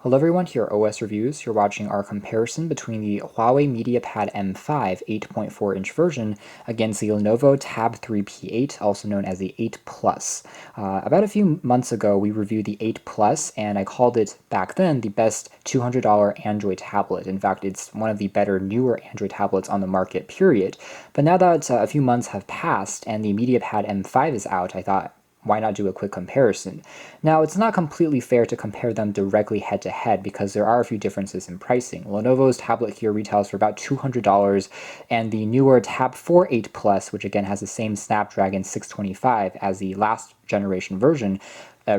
Hello everyone, here are OS Reviews. You're watching our comparison between the Huawei MediaPad M5 8.4-inch version against the Lenovo TAB3 P8, also known as the 8 Plus. About a few months ago, we reviewed the 8 Plus, and I called it back then the best $200 Android tablet. In fact, it's one of the better, newer Android tablets on the market, period. But now that a few months have passed and the MediaPad M5 is out, I thought, why not do a quick comparison? Now, it's not completely fair to compare them directly head-to-head because there are a few differences in pricing. Lenovo's tablet here retails for about $200, and the newer Tab 4 8 Plus, which again has the same Snapdragon 625 as the last generation version,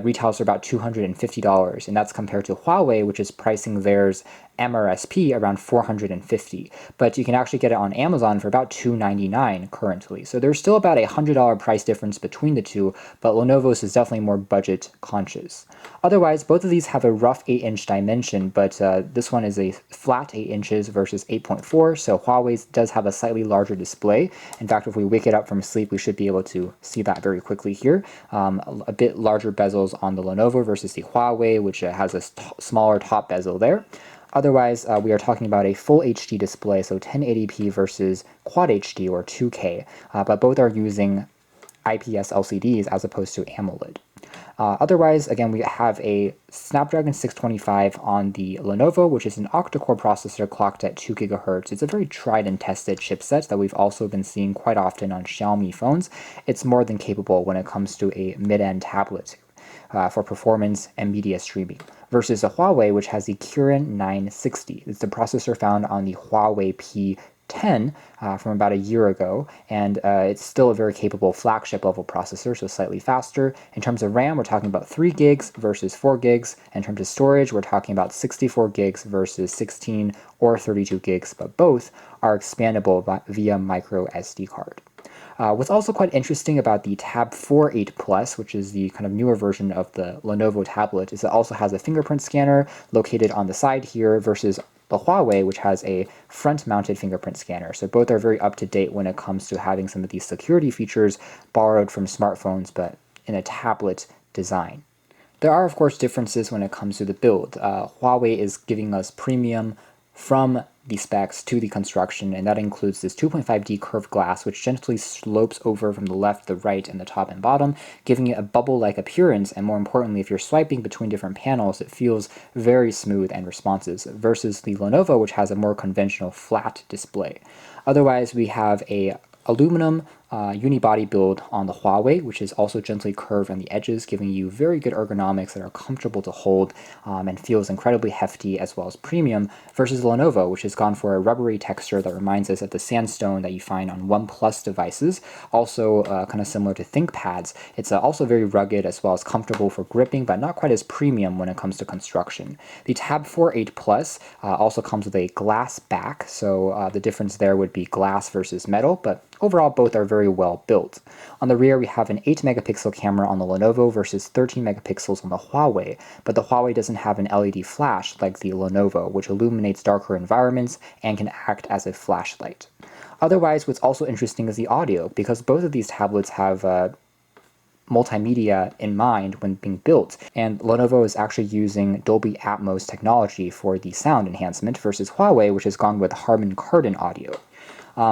retails for about $250, and that's compared to Huawei, which is pricing theirs MRSP around $450. But you can actually get it on Amazon for about $299 currently. So there's still about a $100 price difference between the two, but Lenovo's is definitely more budget conscious. Otherwise, both of these have a rough 8-inch dimension, but this one is a flat 8 inches versus 8.4, so Huawei's does have a slightly larger display. In fact, if we wake it up from sleep, we should be able to see that very quickly here. A bit larger bezels on the Lenovo versus the Huawei, which has a smaller top bezel there. Otherwise, we are talking about a full HD display, so 1080p versus Quad HD or 2K, but both are using IPS LCDs as opposed to AMOLED. Otherwise, again, we have a Snapdragon 625 on the Lenovo, which is an octa-core processor clocked at 2 GHz. It's a very tried and tested chipset that we've also been seeing quite often on Xiaomi phones. It's more than capable when it comes to a mid-end tablet for performance and media streaming, versus a Huawei, which has the Kirin 960. It's the processor found on the Huawei P10 from about a year ago, and it's still a very capable flagship level processor, so slightly faster. In terms of RAM, we're talking about 3 gigs versus 4 gigs. In terms of storage, we're talking about 64 gigs versus 16 or 32 gigs, but both are expandable via micro SD card. What's also quite interesting about the Tab 4 8 Plus, which is the kind of newer version of the Lenovo tablet, is it also has a fingerprint scanner located on the side here versus the Huawei, which has a front-mounted fingerprint scanner. So both are very up-to-date when it comes to having some of these security features borrowed from smartphones, but in a tablet design. There are, of course, differences when it comes to the build. Huawei is giving us premium from the specs to the construction, and that includes this 2.5D curved glass, which gently slopes over from the left, the right, and the top and bottom, giving it a bubble-like appearance, and more importantly, if you're swiping between different panels, it feels very smooth and responsive, versus the Lenovo, which has a more conventional flat display. Otherwise, we have a aluminum unibody build on the Huawei, which is also gently curved on the edges, giving you very good ergonomics that are comfortable to hold and feels incredibly hefty as well as premium, versus Lenovo, which has gone for a rubbery texture that reminds us of the sandstone that you find on OnePlus devices, also kind of similar to ThinkPads. It's also very rugged as well as comfortable for gripping, but not quite as premium when it comes to construction. The Tab 4 8 Plus also comes with a glass back, so the difference there would be glass versus metal, but overall both are very well built. On the rear, we have an 8 megapixel camera on the Lenovo versus 13 megapixels on the Huawei, but the Huawei doesn't have an LED flash like the Lenovo, which illuminates darker environments and can act as a flashlight. Otherwise, what's also interesting is the audio, because both of these tablets have multimedia in mind when being built, and Lenovo is actually using Dolby Atmos technology for the sound enhancement versus Huawei, which has gone with Harman Kardon audio.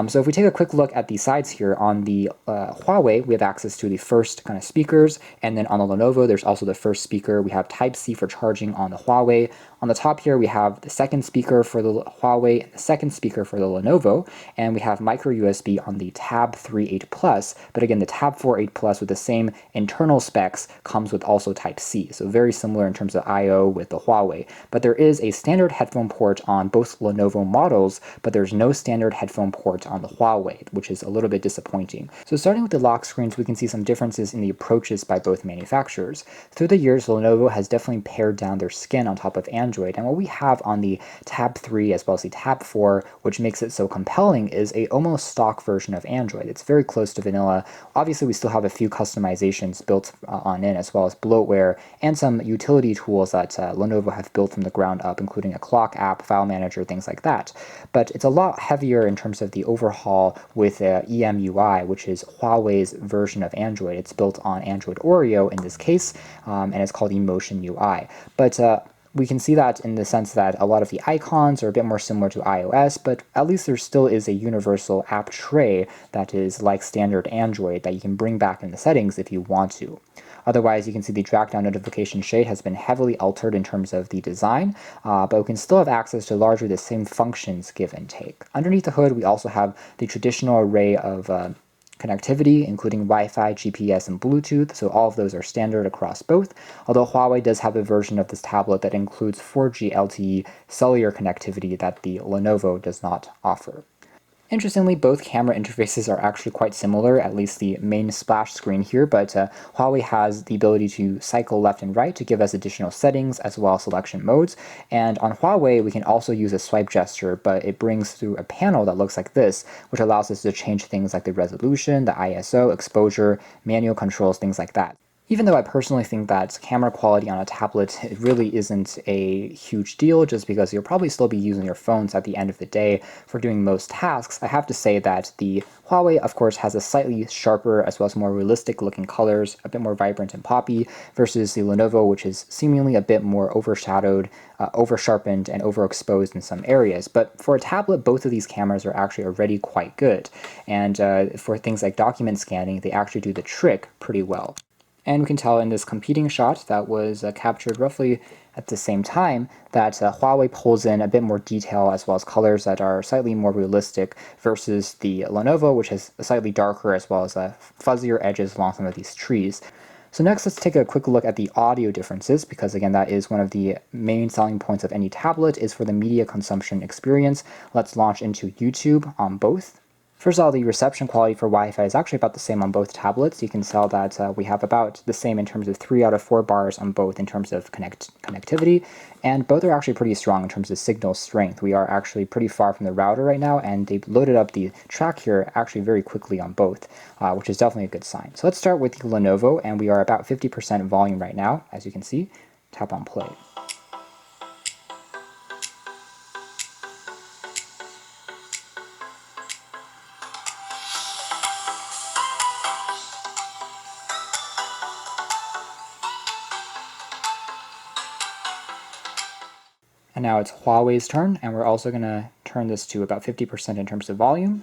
So if we take a quick look at the sides here, on the Huawei, we have access to the first kind of speakers, and then on the Lenovo, there's also the first speaker. We have Type-C for charging on the Huawei. On the top here, we have the second speaker for the Huawei and the second speaker for the Lenovo, and we have micro USB on the Tab 3 8 Plus, but again, the Tab 4 8 Plus with the same internal specs comes with also Type-C, so very similar in terms of I/O with the Huawei. But there is a standard headphone port on both Lenovo models, but there's no standard headphone port on the Huawei, which is a little bit disappointing. So starting with the lock screens, we can see some differences in the approaches by both manufacturers. Through the years, Lenovo has definitely pared down their skin on top of Android, and what we have on the Tab 3 as well as the Tab 4, which makes it so compelling, is a almost stock version of Android. It's very close to vanilla. Obviously, we still have a few customizations built on in, as well as bloatware and some utility tools that Lenovo have built from the ground up, including a clock app, file manager, things like that. But it's a lot heavier in terms of the overhaul with EMUI, which is Huawei's version of Android. It's built on Android Oreo in this case, and it's called Emotion UI. But We can see that in the sense that a lot of the icons are a bit more similar to iOS, but at least there still is a universal app tray that is like standard Android that you can bring back in the settings if you want to. Otherwise, you can see the drag-down notification shade has been heavily altered in terms of the design, but we can still have access to largely the same functions give and take. Underneath the hood, we also have the traditional array of connectivity, including Wi-Fi, GPS, and Bluetooth, so all of those are standard across both, although Huawei does have a version of this tablet that includes 4G LTE cellular connectivity that the Lenovo does not offer. Interestingly, both camera interfaces are actually quite similar, at least the main splash screen here, but Huawei has the ability to cycle left and right to give us additional settings as well as selection modes, and on Huawei we can also use a swipe gesture, but it brings through a panel that looks like this, which allows us to change things like the resolution, the ISO, exposure, manual controls, things like that. Even though I personally think that camera quality on a tablet really isn't a huge deal, just because you'll probably still be using your phones at the end of the day for doing most tasks, I have to say that the Huawei, of course, has a slightly sharper as well as more realistic looking colors, a bit more vibrant and poppy, versus the Lenovo, which is seemingly a bit more overshadowed, over-sharpened, and overexposed in some areas. But for a tablet, both of these cameras are actually already quite good, and for things like document scanning, they actually do the trick pretty well. And we can tell in this competing shot that was captured roughly at the same time that Huawei pulls in a bit more detail as well as colors that are slightly more realistic versus the Lenovo, which has slightly darker as well as fuzzier edges along some of these trees. So next, let's take a quick look at the audio differences, because again, that is one of the main selling points of any tablet is for the media consumption experience. Let's launch into YouTube on both. First of all, the reception quality for Wi-Fi is actually about the same on both tablets. You can tell that we have about the same in terms of 3 out of 4 bars on both in terms of connectivity, and both are actually pretty strong in terms of signal strength. We are actually pretty far from the router right now, and they've loaded up the track here actually very quickly on both, which is definitely a good sign. So let's start with the Lenovo, and we are about 50% volume right now, as you can see. Tap on play. And now it's Huawei's turn, and we're also going to turn this to about 50% in terms of volume.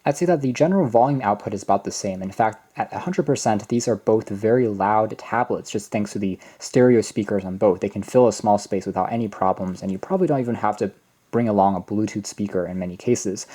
I'd say that the general volume output is about the same. In fact, at 100%, these are both very loud tablets, just thanks to the stereo speakers on both. They can fill a small space without any problems, and you probably don't even have to bring along a Bluetooth speaker in many cases.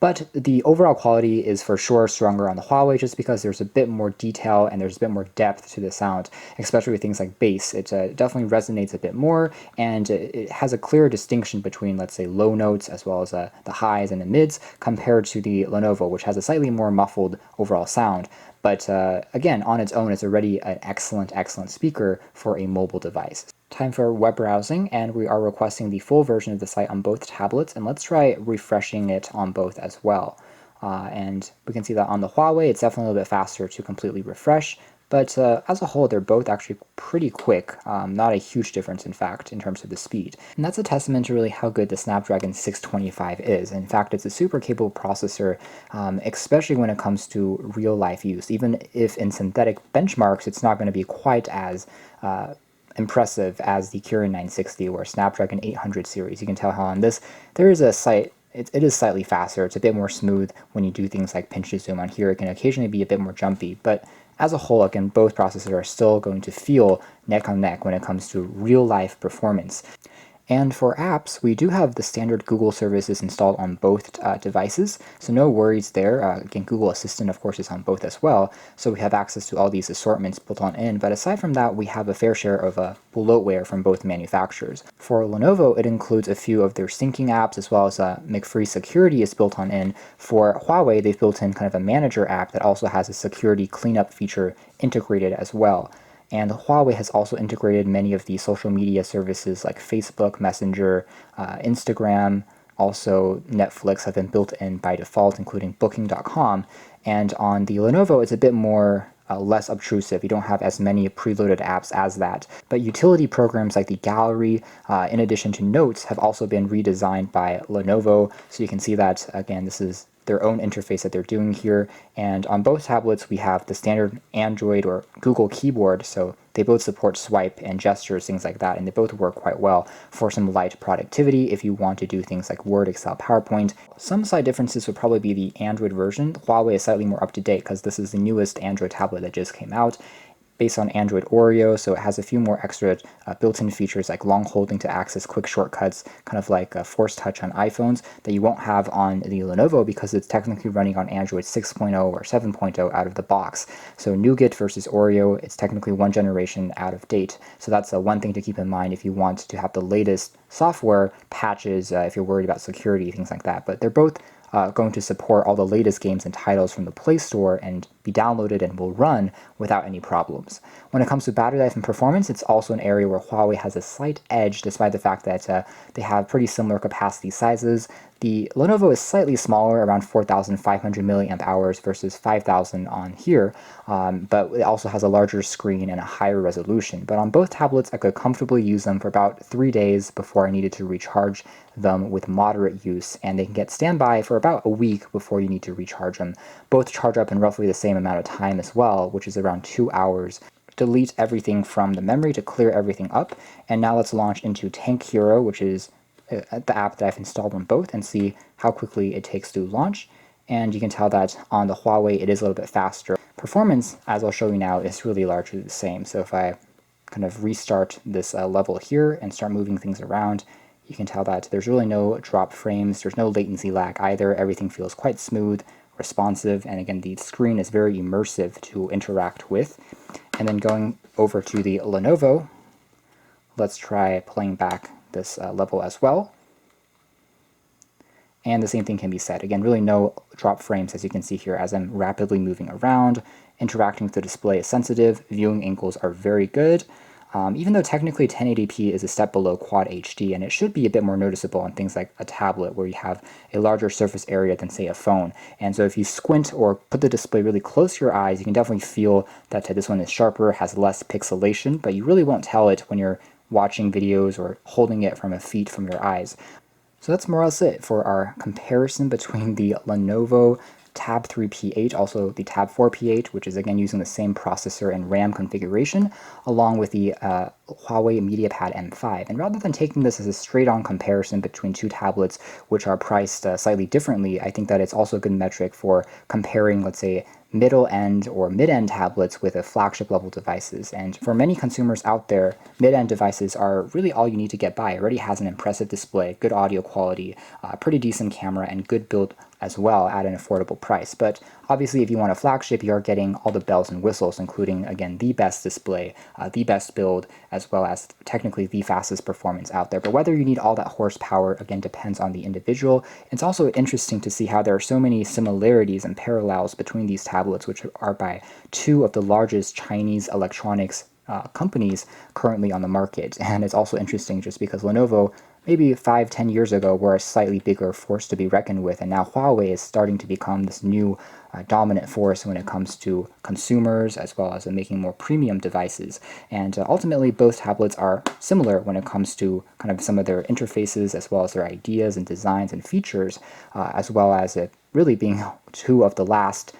But the overall quality is for sure stronger on the Huawei, just because there's a bit more detail and there's a bit more depth to the sound, especially with things like bass. It definitely resonates a bit more, and it has a clear distinction between, let's say, low notes as well as the highs and the mids, compared to the Lenovo, which has a slightly more muffled overall sound. But again, on its own, it's already an excellent, excellent speaker for a mobile device. Time for web browsing, and we are requesting the full version of the site on both tablets, and let's try refreshing it on both as well. And we can see that on the Huawei, it's definitely a little bit faster to completely refresh, but as a whole, they're both actually pretty quick, not a huge difference, in fact, in terms of the speed. And that's a testament to really how good the Snapdragon 625 is. In fact, it's a super capable processor, especially when it comes to real-life use. Even if in synthetic benchmarks, it's not going to be quite as impressive as the Kirin 960 or Snapdragon 800 series. You can tell how on this, there is a slight, it is slightly faster. It's a bit more smooth when you do things like pinch to zoom. On here, it can occasionally be a bit more jumpy, but as a whole, again, both processors are still going to feel neck on neck when it comes to real-life performance. And for apps, we do have the standard Google services installed on both devices, so no worries there. Again, Google Assistant, of course, is on both as well, so we have access to all these assortments built on in, but aside from that, we have a fair share of bloatware from both manufacturers. For Lenovo, it includes a few of their syncing apps, as well as McFree Security is built on in. For Huawei, they've built in kind of a manager app that also has a security cleanup feature integrated as well. And Huawei has also integrated many of the social media services like Facebook, Messenger, Instagram, also Netflix have been built in by default, including Booking.com. And on the Lenovo, it's a bit more less obtrusive. You don't have as many preloaded apps as that. But utility programs like the gallery, in addition to notes, have also been redesigned by Lenovo. So you can see that, again, this is their own interface that they're doing here. And on both tablets, we have the standard Android or Google keyboard, so they both support swipe and gestures, things like that, and they both work quite well for some light productivity if you want to do things like Word, Excel, PowerPoint. Some slight differences would probably be the Android version. Huawei is slightly more up-to-date because this is the newest Android tablet that just came out, based on Android Oreo, so it has a few more extra built-in features like long holding to access quick shortcuts, kind of like Force Touch on iPhones, that you won't have on the Lenovo because it's technically running on Android 6.0 or 7.0 out of the box. So Nougat versus Oreo, it's technically one generation out of date. So that's one thing to keep in mind if you want to have the latest software patches, if you're worried about security, things like that. But they're both going to support all the latest games and titles from the Play Store and be downloaded and will run without any problems. When it comes to battery life and performance, it's also an area where Huawei has a slight edge despite the fact that they have pretty similar capacity sizes. The Lenovo is slightly smaller, around 4,500 milliamp hours versus 5,000 on here, but it also has a larger screen and a higher resolution. But on both tablets, I could comfortably use them for about 3 days before I needed to recharge them with moderate use, and they can get standby for about a week before you need to recharge them. Both charge up in roughly the same amount of time as well, which is around 2 hours. Delete everything from the memory to clear everything up, and now let's launch into Tank Hero, which is the app that I've installed on both, and see how quickly it takes to launch. And you can tell that on the Huawei it is a little bit faster. Performance, as I'll show you now, is really largely the same. So if I kind of restart this level here and start moving things around, you can tell that there's really no drop frames, there's no latency lag either, everything feels quite smooth, responsive, and again the screen is very immersive to interact with. And then going over to the Lenovo, let's try playing back this level as well. And the same thing can be said. Again, really no drop frames, as you can see here, as I'm rapidly moving around. Interacting with the display is sensitive. Viewing angles are very good. Even though technically 1080p is a step below Quad HD, and it should be a bit more noticeable on things like a tablet where you have a larger surface area than, say, a phone. And so if you squint or put the display really close to your eyes, you can definitely feel that this one is sharper, has less pixelation, but you really won't tell it when you're watching videos or holding it from a feet from your eyes. So that's more or less it for our comparison between the Lenovo TAB3 P8, also the TAB4 P8, which is again using the same processor and RAM configuration, along with the Huawei MediaPad M5. And rather than taking this as a straight-on comparison between two tablets which are priced slightly differently, I think that it's also a good metric for comparing, let's say, middle-end or mid-end tablets with a flagship-level devices. And for many consumers out there, mid-end devices are really all you need to get by. It already has an impressive display, good audio quality, pretty decent camera, and good build as well at an affordable price. But obviously, if you want a flagship, you are getting all the bells and whistles, including, again, the best display, the best build, as well as technically the fastest performance out there. But whether you need all that horsepower, again, depends on the individual. It's also interesting to see how there are so many similarities and parallels between these tablets, which are by two of the largest Chinese electronics companies currently on the market. And it's also interesting just because Lenovo, maybe 5-10 years ago, were a slightly bigger force to be reckoned with, and now Huawei is starting to become this new dominant force when it comes to consumers as well as making more premium devices. And ultimately, both tablets are similar when it comes to kind of some of their interfaces as well as their ideas and designs and features, as well as it really being two of the last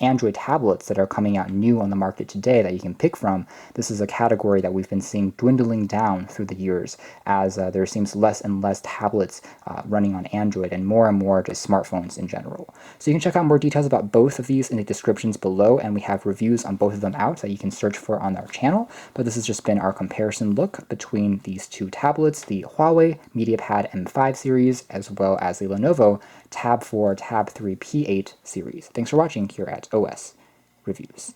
Android tablets that are coming out new on the market today that you can pick from. This is a category that we've been seeing dwindling down through the years as there seems less and less tablets running on Android and more just smartphones in general. So you can check out more details about both of these in the descriptions below, and we have reviews on both of them out that you can search for on our channel. But this has just been our comparison look between these two tablets, the Huawei MediaPad M5 series as well as the Lenovo TAB4 TAB3 P8 series. Thanks for watching here at OS Reviews.